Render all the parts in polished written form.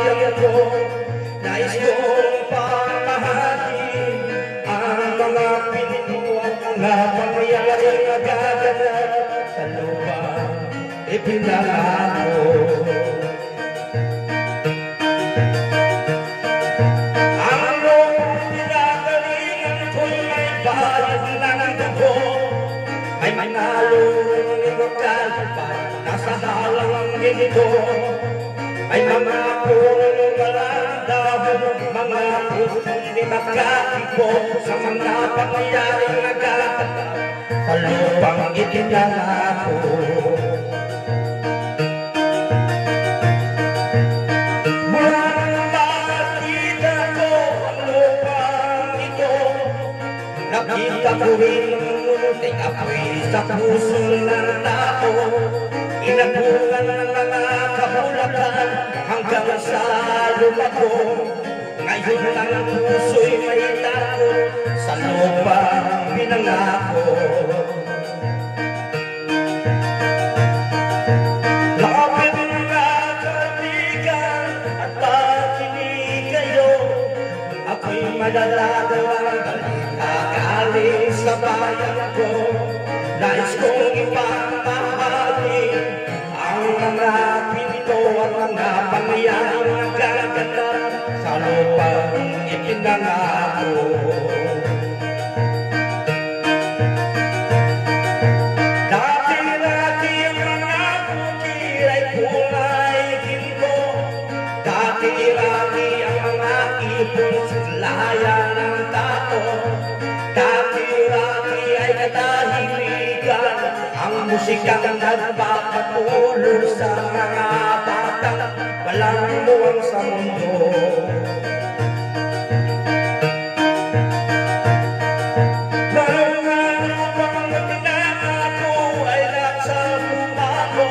bayan ko. Nais kong pamahalin ang mga pinto at mga pangyayaring nagaganap sa lupa ipinangako. Ang lupang pinagalingan ko'y may bayad ng dugo. May manalong nagkakapay nasa halang ginito. May mga punong malandahon, mga pusong di magkatipo sa mga pangyayaring nagaganap sa lupang itinangako. Mula nang makita ko ang lupang ito, nakita ko rin ang munting apoy sa puso ng tao. Inabukan ng mga kabulakan hanggang sa lumago. Ngayon ang puso'y may tago sa lupang pinangako. Lapit mga kaibigan at pakinig kayo. Ako'y madadagawang balita galing sa bayan ko. Nais kong ipamahagi ang mga pinto at mga pangyayaring nagaganap sa lupang ipinangako. Dati-dati ang mga bukid ay kulay ginto. Dati-dati ang mga ibon sa layan ng tao. Dati-dati ay katahimikan ang musikang nagpapatulog sa mga batang walang muwang sa mundo. Ngayong lupang pinangako ay nasa lumago.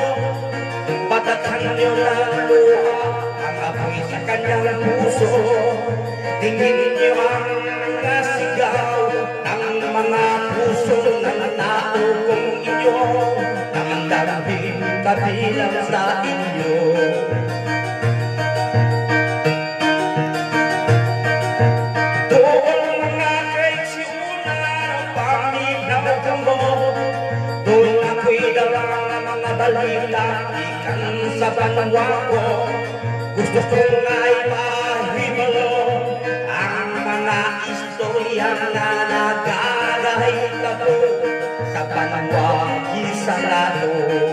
Patathan niyo ng luha ang apoy sa kanyang puso. Tingin niyo ang mga sigaw ng mga puso ng tao kung inyo ang darabing kabilang sa inyo. Doon mga kaisyunan paminaw mo, doon ako'y dalang mga balita ikan sa banwa ko. Gusto kong ay mahimalo ang mga istorya na nagagahit ako sa banwa Kisarado.